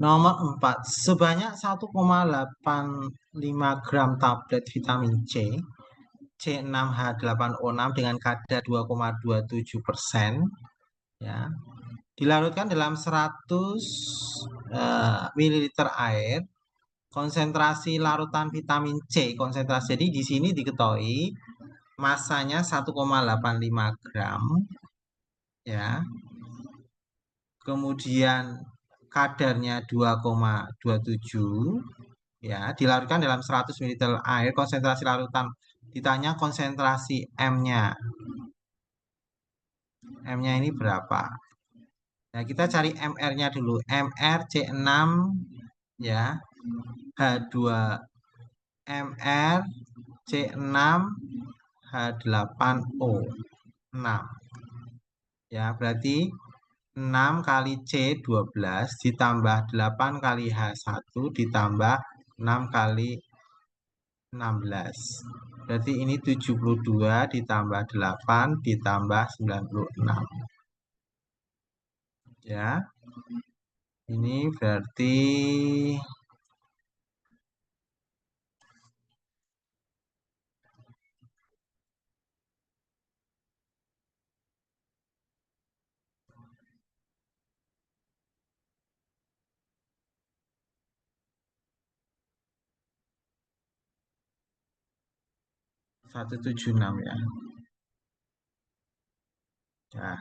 Nomor 4, sebanyak 1,85 gram tablet vitamin C, C6H8O6 dengan kadar 2,27%, ya, dilarutkan dalam 100 ml air. Konsentrasi larutan vitamin C, konsentrasi, jadi di sini diketahui masanya 1,85 gram, ya. Kemudian kadarnya 2,27, ya, dilarutkan dalam 100 ml air. Konsentrasi larutan, ditanya konsentrasi M-nya. M-nya ini berapa? Nah, kita cari MR-nya dulu. MR C6, ya. H2 MR C6 H8O 6. Ya, berarti 6 kali C 12 ditambah 8 kali H1 ditambah 6 kali 16. Berarti ini 72 ditambah 8 ditambah 96. Ya. Ini berarti 176, ya. Nah,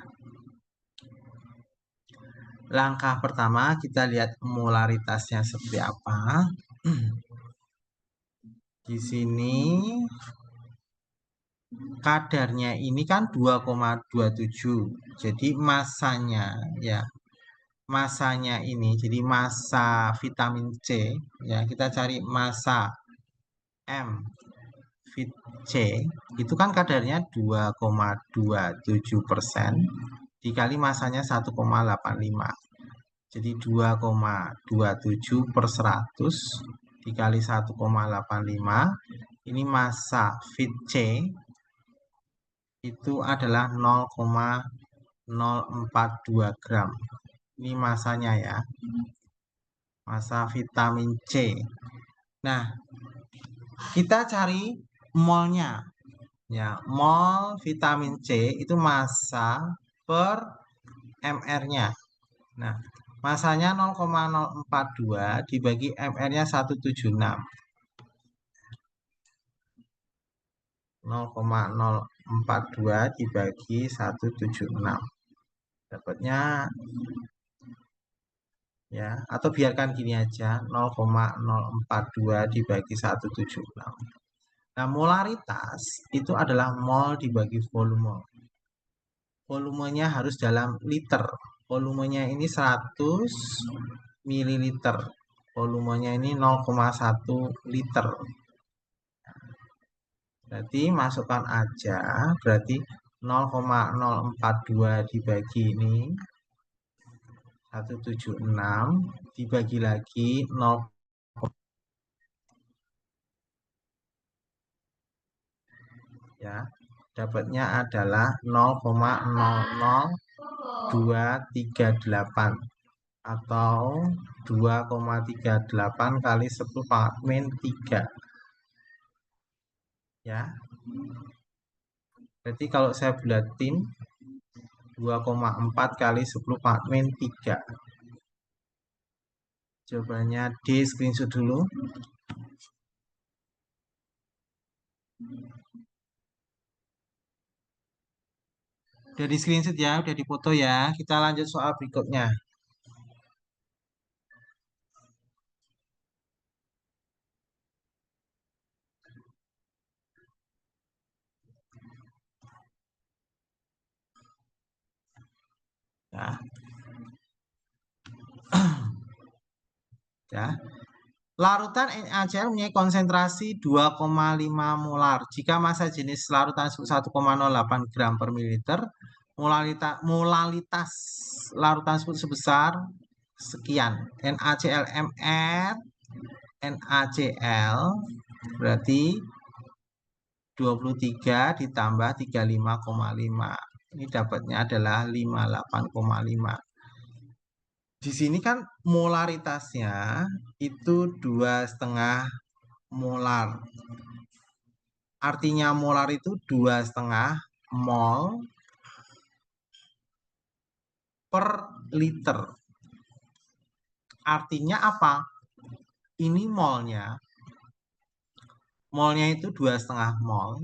langkah pertama kita lihat molaritasnya seperti apa. Di sini kadarnya ini kan 2,27. Jadi masanya, ya. Masanya ini, jadi massa vitamin C, ya, kita cari massa M Vit C, itu kan kadarnya 2,27% dikali masanya 1,85. Jadi 2,27 per 100 dikali 1,85. Ini massa Vit C itu adalah 0,042 gram. Ini masanya, ya. Massa vitamin C. Nah, kita cari molnya, ya. Mol vitamin C itu massa per MR-nya. Nah, masanya 0,042 dibagi MR-nya 176. 0,042 dibagi 176. Dapatnya, ya, atau biarkan gini aja, 0,042 dibagi 176. Nah, molaritas itu adalah mol dibagi volume. Volumenya harus dalam liter. Volumenya ini 100 ml. Volumenya ini 0,1 liter. Berarti masukkan aja, berarti 0,042 dibagi ini 176 dibagi lagi 0, ya. Dapatnya adalah 0,00238 atau 2,38 kali 10 pangkat min 3, ya. Berarti kalau saya bulatin 2,4 kali 10 pangkat min 3. Jawabannya D, screenshot dulu. Udah di screenshot, ya, udah dipoto, ya. Kita lanjut soal berikutnya. Ya. Ya. Larutan NaCl mempunyai konsentrasi 2,5 molar. Jika massa jenis larutan 1,08 gram per mililiter, molalitas larutan sebesar sekian. NaCl-MR, NaCl berarti 23 ditambah 35,5. Ini dapatnya adalah 58,5. Di sini kan molaritasnya itu 2,5 molar. Artinya molar itu 2,5 mol per liter. Artinya apa? Ini molnya. Molnya itu 2,5 mol.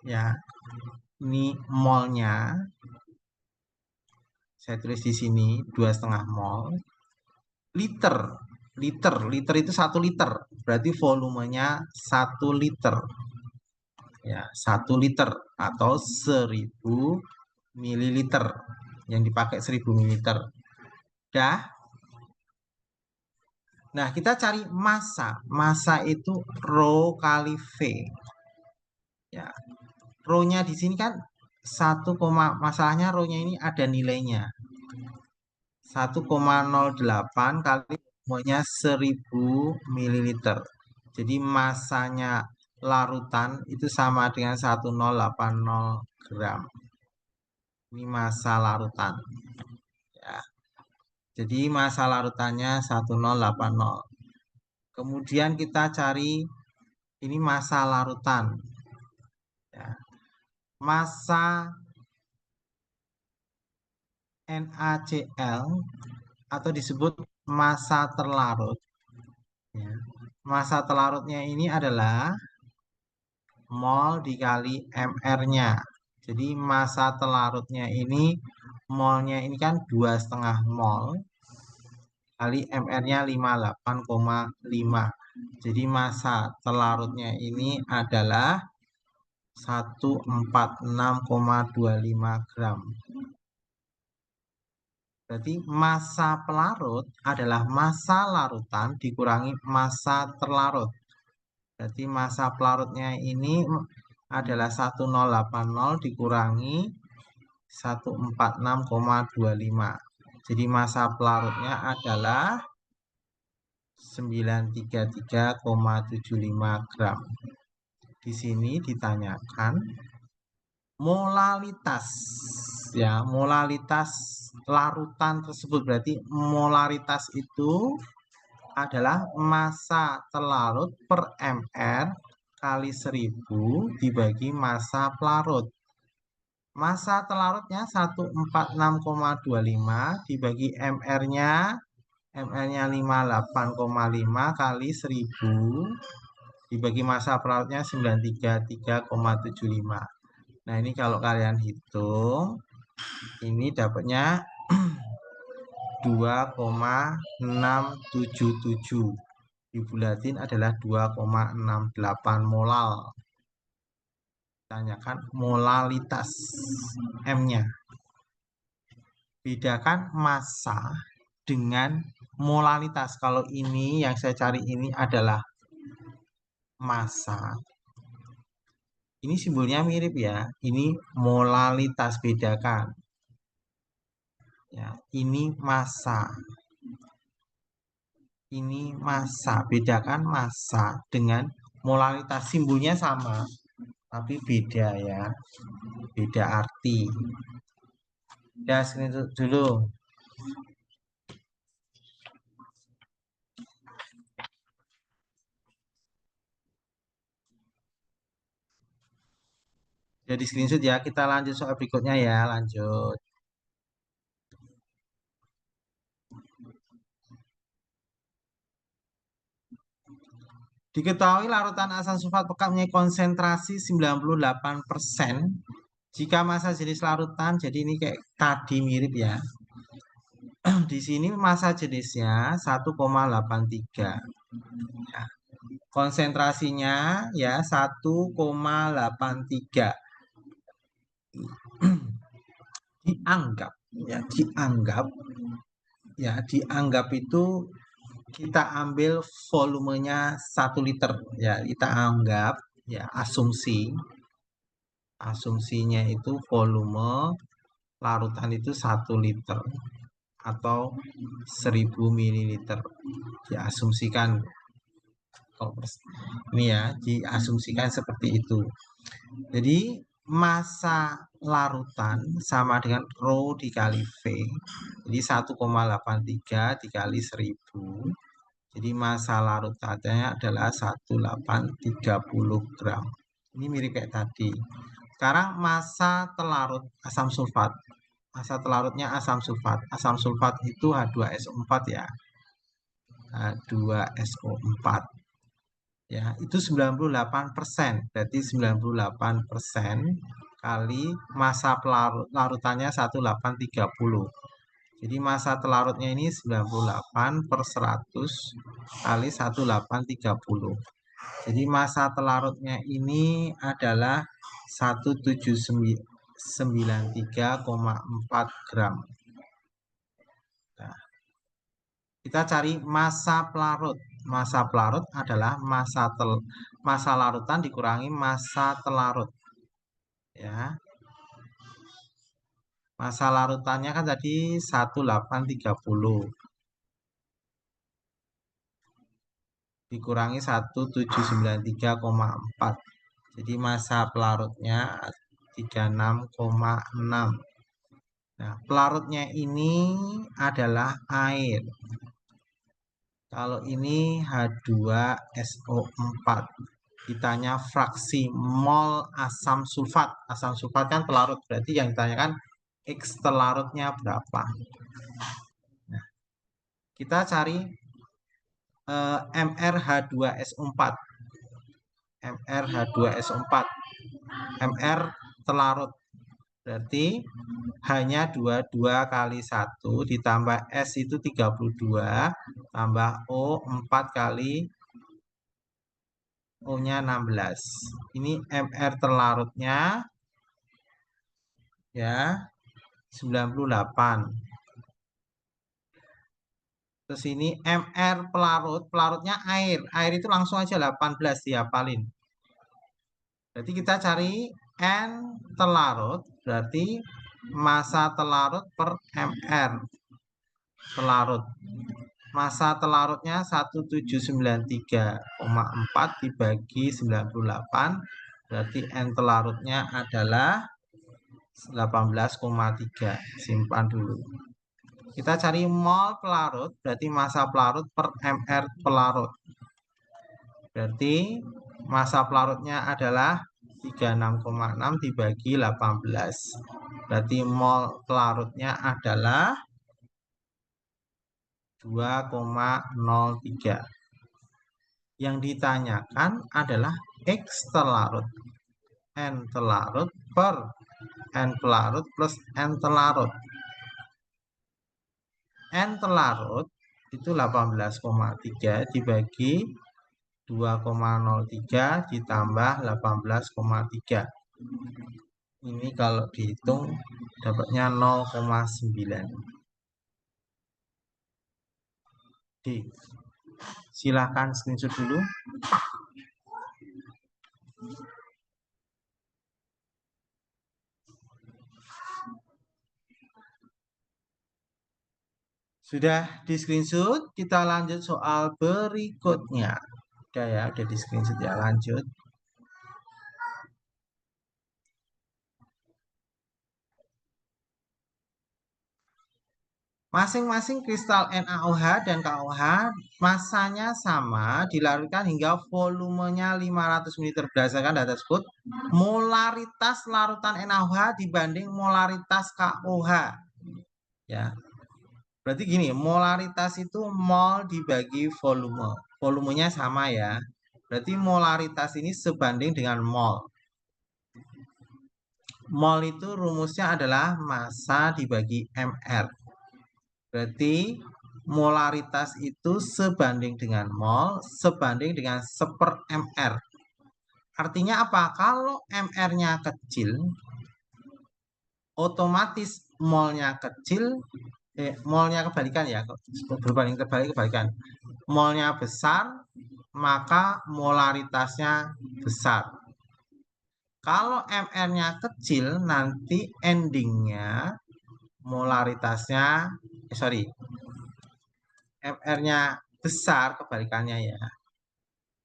Ya, ini molnya. Saya tulis di sini 2,5 mol. Liter itu 1 liter. Berarti volumenya 1 liter. Ya, 1 liter atau 1000 mililiter. Yang dipakai 1000 mililiter. Dah. Nah, kita cari massa. Massa itu rho kali V. Ya, rho-nya di sini kan 1, masalahnya rho-nya ini ada nilainya. 1,08 kali volumenya 1000 mililiter. Jadi massanya larutan itu sama dengan 1080 gram. Ini massa larutan. Ya. Jadi massa larutannya 1080. Kemudian kita cari ini massa larutan. Ya. Massa NaCl atau disebut massa terlarut. Ya. Massa terlarutnya ini adalah mol dikali mR-nya. Jadi massa terlarutnya ini molnya ini kan 2,5 mol kali mR-nya 58,5. Jadi massa terlarutnya ini adalah 146,25 gram. Berarti massa pelarut adalah massa larutan dikurangi massa terlarut. Berarti massa pelarutnya ini adalah 1080 dikurangi 146,25. Jadi massa pelarutnya adalah 933,75 gram. Di sini ditanyakan molalitas. Ya, molalitas larutan tersebut. Berarti molaritas itu adalah massa terlarut per mR kali 1000 dibagi massa pelarut. Massa terlarutnya 146,25 dibagi mR-nya 58,5 kali 1000 dibagi massa pelarutnya 933,75. Nah, ini kalau kalian hitung ini dapatnya 2,677. Dibulatin adalah 2,68 molal. Tanyakan molalitas M-nya. Bedakan massa dengan molalitas. Kalau ini yang saya cari ini adalah massa. Ini simbolnya mirip ya. Ini molalitas, bedakan. Ya, ini massa. Ini massa, bedakan massa dengan molalitas. Simbolnya sama, tapi beda ya. Beda arti. Ya, segini dulu. Jadi screenshot ya, kita lanjut soal berikutnya ya, lanjut. Diketahui larutan asam sulfat pekat mempunyai konsentrasi 98% jika massa jenis larutan, jadi ini kayak tadi mirip ya. Di sini massa jenisnya 1,83. Ya. Konsentrasinya ya 1,83. Dianggap itu kita ambil volumenya 1 liter ya, kita anggap ya, asumsinya itu volume larutan itu 1 liter atau 1000 mililiter diasumsikan. Ini ya, diasumsikan seperti itu. Jadi massa larutan sama dengan rho dikali V. Jadi 1,83 dikali 1000. Jadi massa larutannya adalah 1830 gram. Ini mirip kayak tadi. Sekarang massa telarut asam sulfat. Massa telarutnya asam sulfat. Asam sulfat itu H2SO4 ya. H2SO4. Ya, itu 98%. Berarti 98% kali massa larutannya 1830. Jadi massa telarutnya ini 98 per 100 kali 1830. Jadi massa telarutnya ini adalah 1793,4 gram. Nah, kita cari massa pelarut. Massa pelarut adalah massa larutan dikurangi massa telarut. Ya. Massa larutannya kan tadi 1830 dikurangi 1793,4. Jadi massa pelarutnya 36,6. Nah, pelarutnya ini adalah air. Kalau ini H2SO4. Ditanya fraksi mol asam sulfat. Asam sulfat kan pelarut, berarti yang ditanyakan X telarutnya berapa. Nah, kita cari MrH2SO4. MrH2SO4. Mr telarut. Berarti hanya 22 kali 1 ditambah S itu 32 tambah O 4 kali O-nya 16. Ini MR telarutnya ya 98. Terus ini MR pelarutnya air. Air itu langsung aja 18 dihafalin. Berarti kita cari N telarut, berarti massa telarut per MR telarut. Massa telarutnya 1793,4 dibagi 98, berarti N telarutnya adalah 18,3. Simpan dulu. Kita cari mol pelarut, berarti massa pelarut per MR pelarut. Berarti massa pelarutnya adalah 36,6 dibagi 18. Berarti mol pelarutnya adalah 2,03. Yang ditanyakan adalah X telarut. N telarut per N pelarut plus N telarut. N telarut itu 18,3 dibagi 2,03 ditambah 18,3. Ini kalau dihitung dapatnya 0,9. D. Silahkan screenshot dulu. Sudah di screenshot, kita lanjut soal berikutnya. Udah ya, udah di screenshot ya, lanjut. Masing-masing kristal NaOH dan KOH masanya sama, dilarutkan hingga volumenya 500 ml. Berdasarkan data tersebut, molaritas larutan NaOH dibanding molaritas KOH. Ya. Berarti gini, molaritas itu mol dibagi volume. Volumenya sama ya. Berarti molaritas ini sebanding dengan mol. Mol itu rumusnya adalah massa dibagi MR. Berarti molaritas itu sebanding dengan mol, sebanding dengan 1/MR. Artinya apa? Kalau MR-nya kecil, otomatis molnya kecil, molnya kebalikan ya, berbanding terbalik kebalikan. Molnya besar, maka molaritasnya besar. Kalau MR-nya kecil, nanti endingnya molaritasnya, MR-nya besar, kebalikannya ya,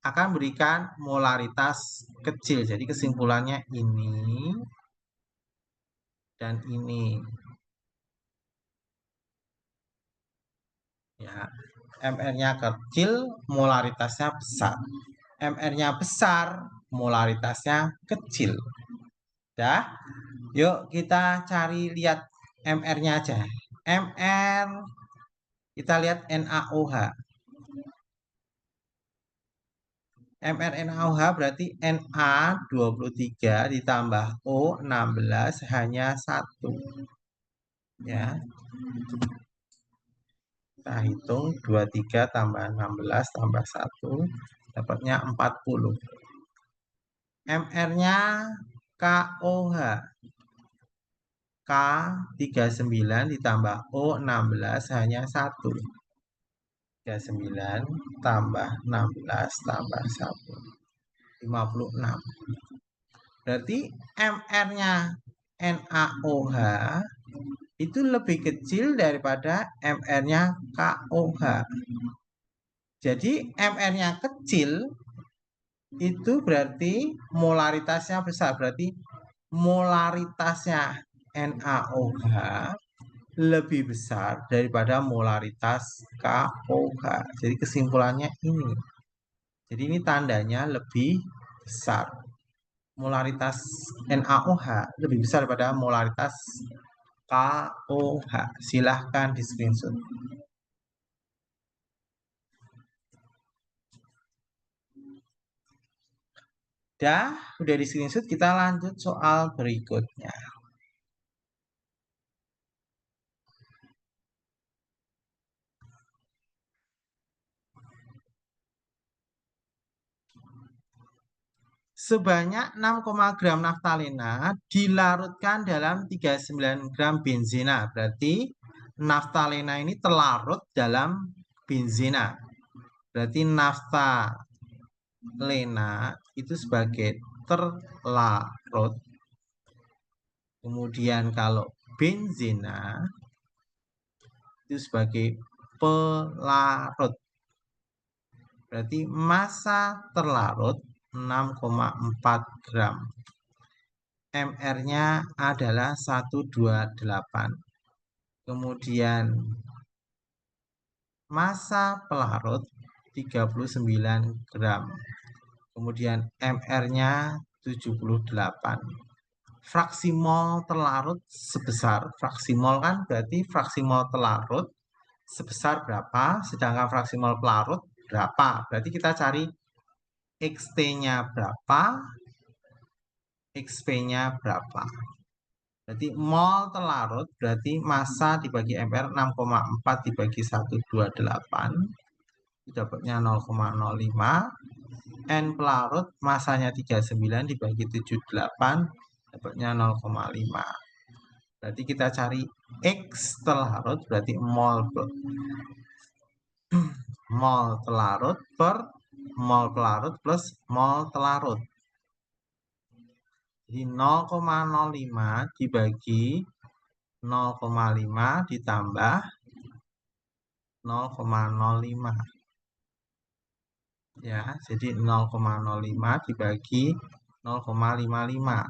akan berikan molaritas kecil. Jadi kesimpulannya ini dan ini. Ya, MR-nya kecil, molaritasnya besar. MR-nya besar, molaritasnya kecil. Dah, yuk kita cari lihat MR-nya aja. MR, kita lihat NaOH. mRNaOH berarti Na 23 ditambah O 16 hanya 1. Ya. Kita hitung 23 tambah 16 tambah 1 dapatnya 40. MR-nya KOH. K 39 ditambah O 16 hanya 1. 39 tambah 16 tambah 1. 56. Berarti MR-nya NaOH itu lebih kecil daripada MR-nya KOH. Jadi MR-nya kecil itu berarti molaritasnya besar. Berarti molaritasnya NaOH lebih besar daripada molaritas KOH. Jadi kesimpulannya ini. Jadi ini tandanya lebih besar. Molaritas NaOH lebih besar daripada molaritas KOH. Silahkan di screenshot. Udah di screenshot, kita lanjut soal berikutnya. Sebanyak 6, gram naftalina dilarutkan dalam 39 gram benzena. Berarti naftalina ini terlarut dalam benzena. Berarti naftalina itu sebagai terlarut. Kemudian kalau benzena itu sebagai pelarut. Berarti massa terlarut 6,4 gram. MR-nya adalah 128. Kemudian massa pelarut 39 gram. Kemudian MR-nya 78. Fraksi mol terlarut sebesar, fraksi mol kan berarti fraksi mol terlarut sebesar berapa, sedangkan fraksi mol pelarut berapa. Berarti kita cari XT-nya berapa, XP-nya berapa. Berarti mol terlarut berarti massa dibagi MR 6,4 dibagi 128. Dapatnya 0,05. N pelarut massanya 39 dibagi 78 dapatnya 0,5. Berarti kita cari X terlarut berarti mol telarut per mol pelarut plus mol telarut. Jadi 0,05 dibagi 0,5 ditambah 0,05. Ya, jadi 0,05 dibagi 0,55.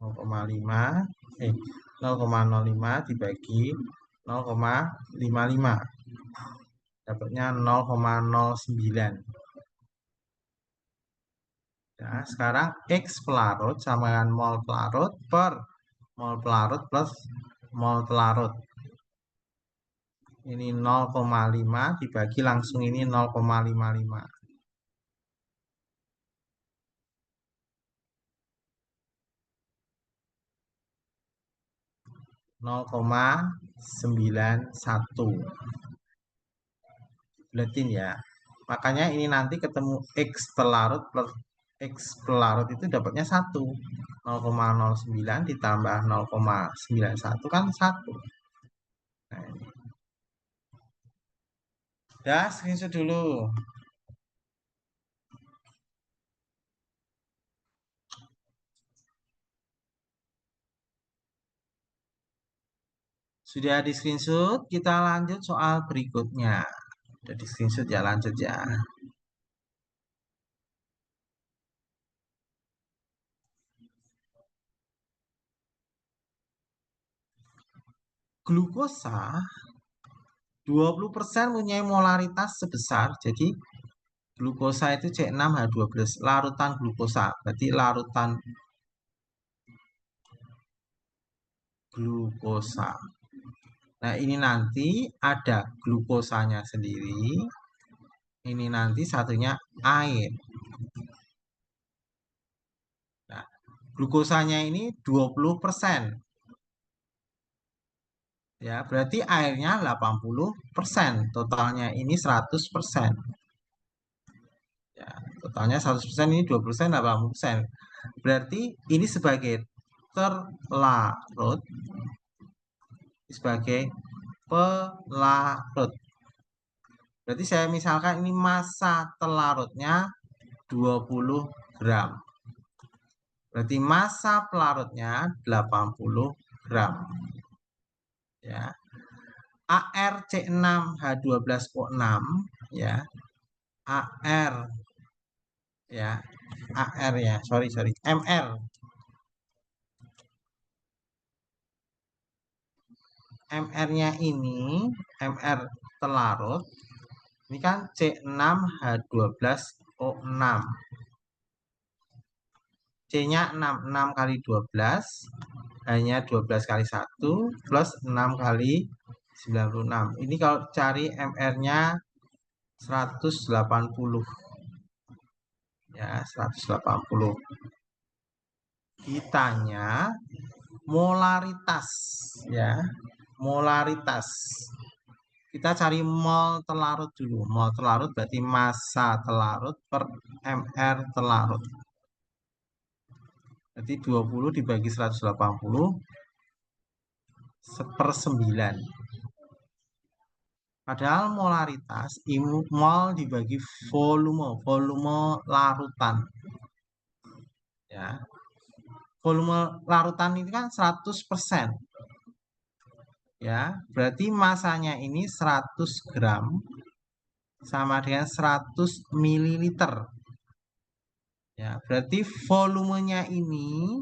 0,05 dibagi 0,55. Dapatnya 0,09. Nah, sekarang X pelarut sama dengan mol pelarut per mol pelarut plus mol telarut. Ini 0,5 dibagi langsung ini 0,55. 0,91. Buletin ya. Makanya ini nanti ketemu X telarut plus X pelarut itu dapatnya 1. 0,09 ditambah 0,91 kan 1. Nah, ini. Dah, screenshot dulu. Sudah di screenshot, kita lanjut soal berikutnya. Sudah di screenshot ya, lanjut ya. glukosa 20% punya molaritas sebesar, jadi glukosa itu C6H12, larutan glukosa, berarti larutan glukosa. Nah, ini nanti ada glukosanya sendiri, ini nanti satunya air. Nah, glukosanya ini 20%. Ya, berarti airnya 80%, totalnya ini 100%. Ya, totalnya 100%, ini 20%, 80%. Berarti ini sebagai terlarut, sebagai pelarut. Berarti saya misalkan ini massa telarutnya 20 gram. Berarti massa pelarutnya 80 gram. Ya. ArC6H12O6 ya. AR ya. AR ya, sorry MR. MR-nya ini MR telarut. Ini kan C6H12O6. C-nya 6, 6 kali 12 hanya 12 kali 1 plus 6 kali 96. Ini kalau cari MR-nya 180 ya, 180. Ditanya molaritas ya, molaritas. Kita cari mol telarut dulu. Mol telarut berarti massa telarut per MR telarut. Berarti 20 dibagi 180 1/9. Padahal molaritas mol dibagi volume larutan. Ya. Volume larutan ini kan 100%. Ya, berarti masanya ini 100 gram sama dengan 100 mililiter. Ya, berarti volumenya ini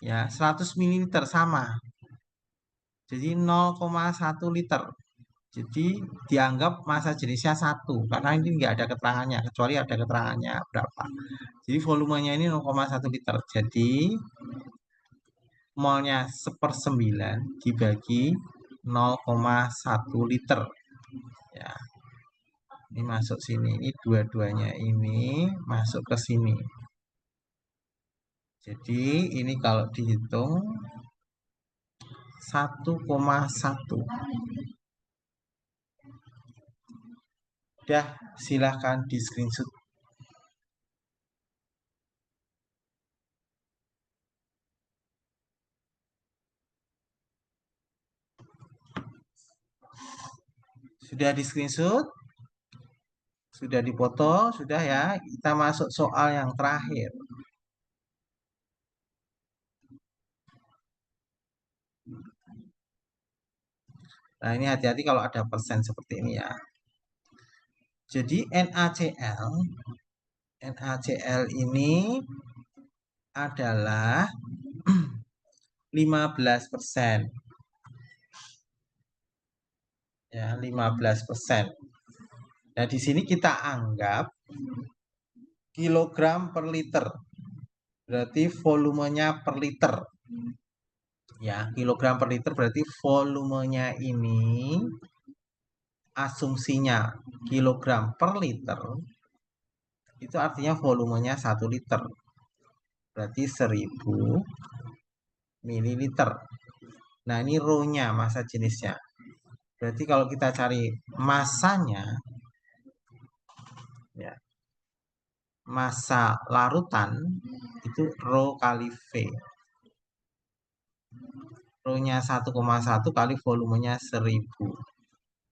ya 100 mililiter sama. Jadi 0,1 liter. Jadi dianggap massa jenisnya 1 karena ini nggak ada keterangannya kecuali ada keterangannya berapa. Jadi volumenya ini 0,1 liter. Jadi molnya 1/9 dibagi 0,1 liter. Ya. Ini masuk sini. Ini dua-duanya ini masuk ke sini. Jadi ini kalau dihitung 1,1. Udah, silahkan di screenshot. Sudah di screenshot? Sudah dipoto? Sudah ya. Kita masuk soal yang terakhir. Nah, ini hati-hati kalau ada persen seperti ini ya. Jadi NaCl ini adalah 15%. Ya, 15%. Nah, di sini kita anggap kilogram per liter. Berarti volumenya per liter. Ya, kilogram per liter berarti volumenya ini asumsinya kilogram per liter. Itu artinya volumenya 1 liter. Berarti 1000 mililiter. Nah, ini rho-nya, massa jenisnya. Berarti kalau kita cari massanya, ya, massa larutan itu rho kali V. Rho-nya 1,1 kali volumenya 1000.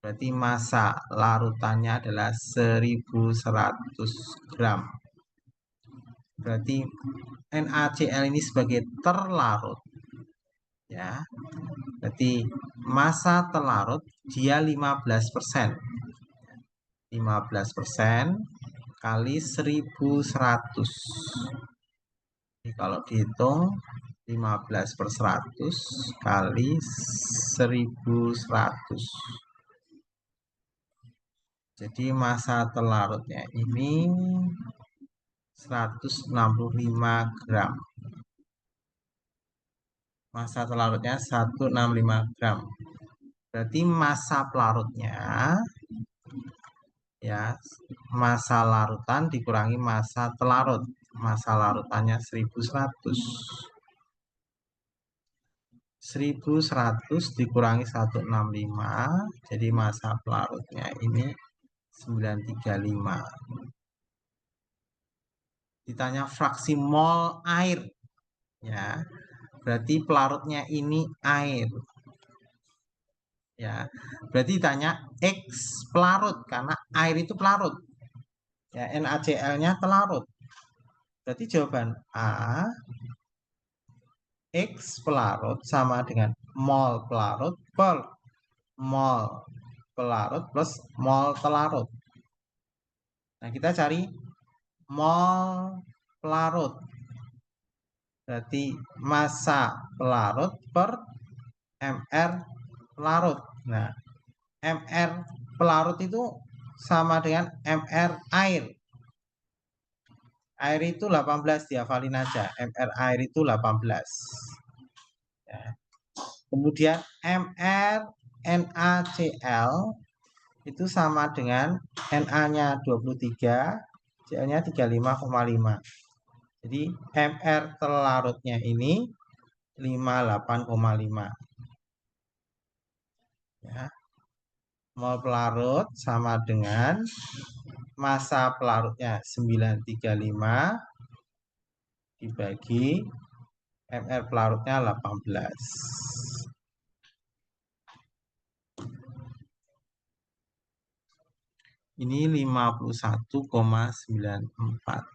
Berarti massa larutannya adalah 1100 gram. Berarti NaCl ini sebagai terlarut. Ya. Berarti massa terlarut dia 15%. 15% kali 1100. Jadi kalau dihitung 15/100 kali 1100. Jadi massa terlarutnya ini 165 gram. Massa terlarutnya 165 gram. Berarti massa pelarutnya ya, massa larutan dikurangi massa telarut. Massa larutannya 1100. 1100 dikurangi 165, jadi massa pelarutnya ini 935. Ditanya fraksi mol air, ya, berarti pelarutnya ini air, ya. Berarti ditanya X pelarut karena air itu pelarut, ya. NaCl-nya pelarut. Berarti jawaban A, X pelarut sama dengan mol pelarut per mol pelarut plus mol telarut. Nah, kita cari mol pelarut. Berarti massa pelarut per mr pelarut. Nah, mr pelarut itu sama dengan mr air. Air itu 18, dihafalin aja. Mr air itu 18. Ya. Kemudian mr NaCl itu sama dengan Na-nya 23, Cl-nya 35,5. Jadi mr terlarutnya ini 58,5. Ya. Mol pelarut sama dengan massa pelarutnya 935 dibagi mr pelarutnya 18. Ini 51,94.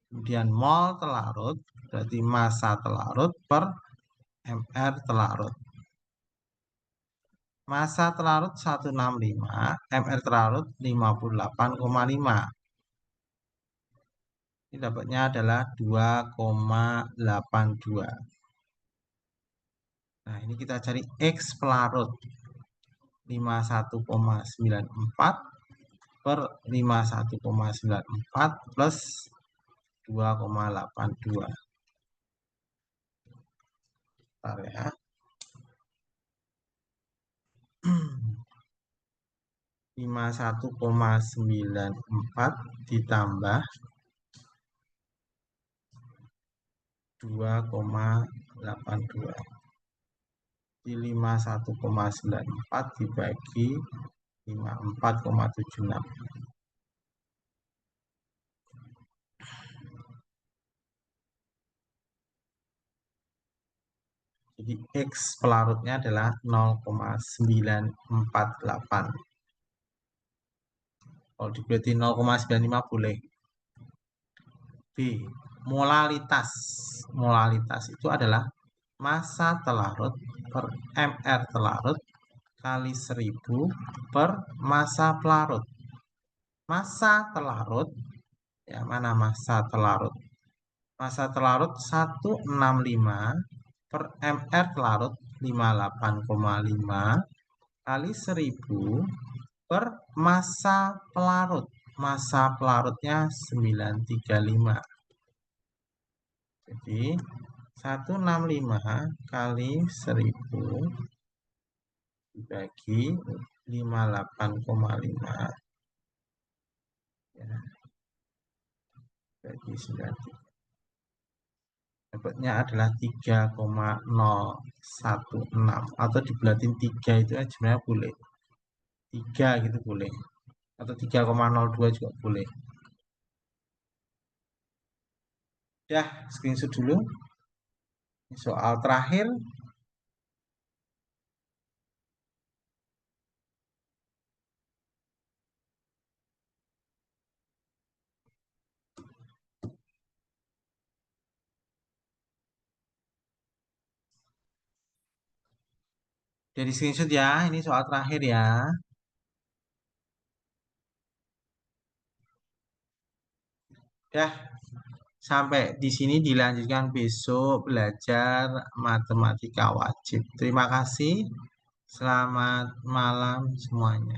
Kemudian mol telarut berarti massa telarut per mr telarut. Massa telarut 165, mr telarut 58,5. Ini dapatnya adalah 2,82. Nah, ini kita cari X pelarut. 51,94 per 51,94 plus 2,82. Bentar ya. 51,94 ditambah 2,82. Di 51,94 dibagi 54,76. Jadi X pelarutnya adalah 0,948. Kalau dibagi 0,95 boleh. B. Molalitas. Molalitas itu adalah massa telarut per mr telarut kali 1000 per massa pelarut. Massa telarut, ya, mana massa telarut? Massa telarut 165 per mr telarut 58,5 kali 1000 per massa pelarut. Massa pelarutnya 935. Jadi 165 kali 1000 dibagi 58,5, ya, bagi 9. Dapatnya adalah 3,016 atau dibulatin 3 itu sebenarnya boleh. 3 gitu boleh. Atau 3,02 juga boleh. Ya, screenshot dulu. Soal terakhir. Jadi screenshot ya, ini soal terakhir ya. Ya, Sampai di sini dilanjutkan besok belajar matematika wajib. Terima kasih. Selamat malam semuanya.